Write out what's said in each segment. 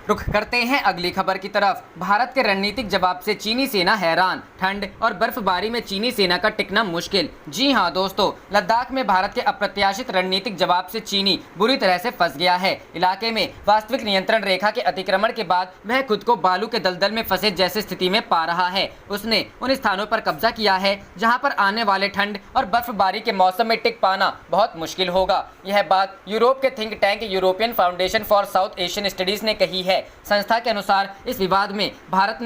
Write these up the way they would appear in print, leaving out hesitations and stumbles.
रुख करते हैं अगली खबर की तरफ। भारत के रणनीतिक जवाब से चीनी सेना हैरान, ठंड और बर्फबारी में चीनी सेना का टिकना मुश्किल। जी हां दोस्तों, लद्दाख में भारत के अप्रत्याशित रणनीतिक जवाब से चीनी बुरी तरह से फंस गया है। इलाके में वास्तविक नियंत्रण रेखा के अतिक्रमण के बाद वह खुद को बालू के दलदल में फंसे जैसी स्थिति में पा रहा है। उसने उन स्थानों पर कब्जा किया है जहाँ पर आने वाले ठंड और बर्फबारी के मौसम में टिक पाना बहुत मुश्किल होगा। यह बात यूरोप के think tank European foundation for south Asian studies ने कही है। संस्था के अनुसार इस विवाद में भारत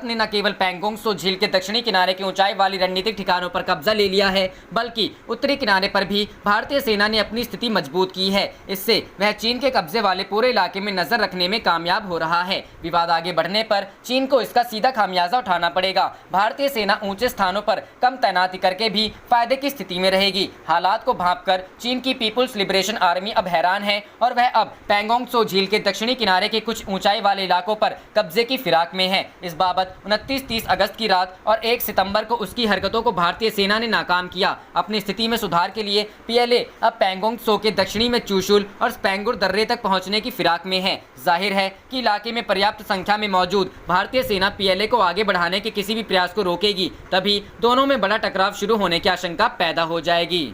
ने न केवल पैंगोंग त्सो झील के दक्षिणी किनारे की ऊंचाई वाली रणनीतिक ठिकानों पर कब्जा ले लिया है, बल्कि उत्तरी किनारे पर भी भारतीय सेना ने अपनी स्थिति मजबूत की है। इससे वह चीन के कब्जे वाले पूरे इलाके में नजर रखने में कामयाब हो रहा है। विवाद आगे बढ़ने पर चीन को इसका सीधा खामियाजा उठाना पड़ेगा। भारतीय सेना ऊंचे स्थानों पर कम तैनाती करके भी फायदे की स्थिति में रहेगी। हालात को भांपकर चीन की पीपुल्स लिबरेशन आर्मी अब हैरान है और वह अब पैंगोंग त्सो झील के दक्षिणी किनारे के कुछ ऊंचाई वाले इलाकों पर कब्जे की फिराक में है। इस बाबत 29-30 अगस्त की रात और 1 सितंबर को उसकी हरकतों को भारतीय सेना ने नाकाम किया। अपनी स्थिति में सुधार के लिए पीएलए अब पैंगोंग त्सो के दक्षिणी में चूशुल और स्पेंगुर दर्रे तक पहुंचने की फिराक में है। जाहिर है कि इलाके में पर्याप्त संख्या में मौजूद भारतीय सेना पीएलए को आगे बढ़ाने के किसी भी प्रयास को रोकेगी, तभी दोनों में बड़ा टकराव शुरू होने की आशंका पैदा हो जाएगी।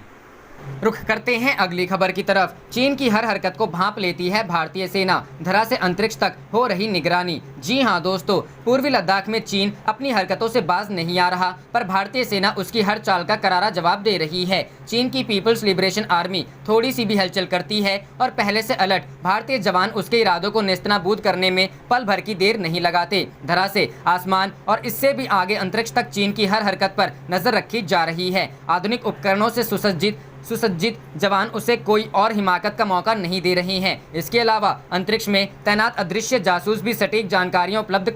रुख करते हैं अगली खबर की तरफ। चीन की हर हरकत को भांप लेती है भारतीय सेना, धरा से अंतरिक्ष तक हो रही निगरानी। जी हां दोस्तों, पूर्वी लद्दाख में चीन अपनी हरकतों से बाज नहीं आ रहा, पर भारतीय सेना उसकी हर चाल का करारा जवाब दे रही है। चीन की पीपल्स लिबरेशन आर्मी थोड़ी सी भी हलचल करती है और पहले से अलर्ट भारतीय जवान उसके इरादों को नेस्तनाबूद करने में पल भर की देर नहीं लगाते। धरा से आसमान और इससे भी आगे अंतरिक्ष तक चीन की हर हरकत पर नजर रखी जा रही है। आधुनिक उपकरणों से सुसज्जित जवान उसे कोई और हिमाकत का मौका नहीं दे रहे हैं। इसके अलावा अंतरिक्ष में तैनात अदृश्य जासूस भी सटीक जानकारियां उपलब्ध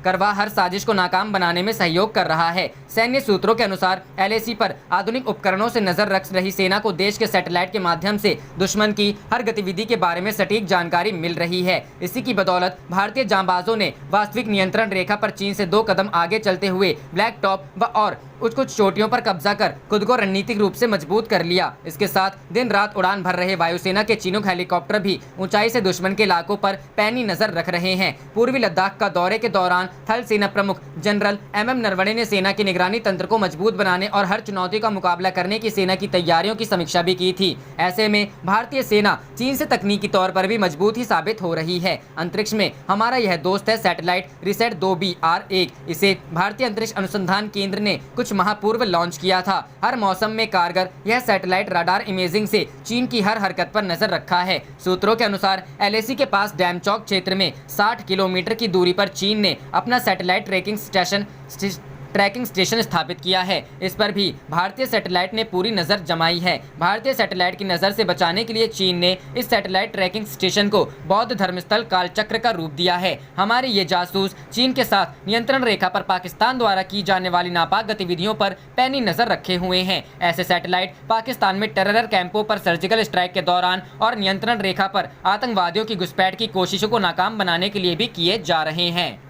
करवा हर साजिश को नाकाम बनाने में सहयोग कर रहा है। सैन्य सूत्रों के अनुसार एलएसी पर आधुनिक उपकरणों से नजर रख रही सेना को देश के सैटेलाइट के माध्यम से दुश्मन की हर गतिविधि के बारे में सटीक जानकारी मिल रही है। इसी की बदौलत भारतीय जांबाजों ने वास्तविक नियंत्रण रेखा पर चीन से 2 कदम आगे चलते हुए ब्लैक टॉप व और कुछ चोटियों पर कब्जा कर खुद को रणनीतिक रूप से मजबूत कर लिया। इसके साथ दिन रात उड़ान भर रहे वायुसेना के चिनूक हेलीकॉप्टर भी ऊंचाई से दुश्मन के इलाकों पर पैनी नजर रख रहे हैं। पूर्वी लद्दाख का दौरे के दौरान थल सेना प्रमुख जनरल एमएम नरवणे ने सेना की निगरानी तंत्र को मजबूत बनाने और हर चुनौती का मुकाबला करने की सेना की तैयारियों की समीक्षा भी की थी। ऐसे में भारतीय सेना चीन से तकनीकी तौर पर भी मजबूत ही साबित हो रही है। अंतरिक्ष में हमारा यह दोस्त है सैटेलाइट रिसेट 2BR1। इसे भारतीय अंतरिक्ष अनुसंधान केंद्र ने कुछ माह पूर्व लॉन्च किया था। हर मौसम में कारगर यह सैटेलाइट रडार इमेजिंग से चीन की हर हरकत पर नजर रखा है। सूत्रों के अनुसार एलएसी के पास डैमचौक क्षेत्र में 60 किलोमीटर की दूरी पर चीन ने अपना सैटेलाइट ट्रैकिंग स्टेशन स्थापित किया है। इस पर भी भारतीय सैटेलाइट ने पूरी नजर जमाई है। भारतीय सैटेलाइट की नजर से बचाने के लिए चीन ने इस सैटेलाइट ट्रैकिंग स्टेशन को बौद्ध धर्मस्थल कालचक्र का रूप दिया है। हमारे ये जासूस चीन के साथ नियंत्रण रेखा पर पाकिस्तान द्वारा की जाने वाली नापाक गतिविधियों पर पैनी नजर रखे हुए हैं। ऐसे सैटेलाइट पाकिस्तान में टेरर कैंपों पर सर्जिकल स्ट्राइक के दौरान और नियंत्रण रेखा पर आतंकवादियों की घुसपैठ की कोशिशों को नाकाम बनाने के लिए भी किए जा रहे हैं।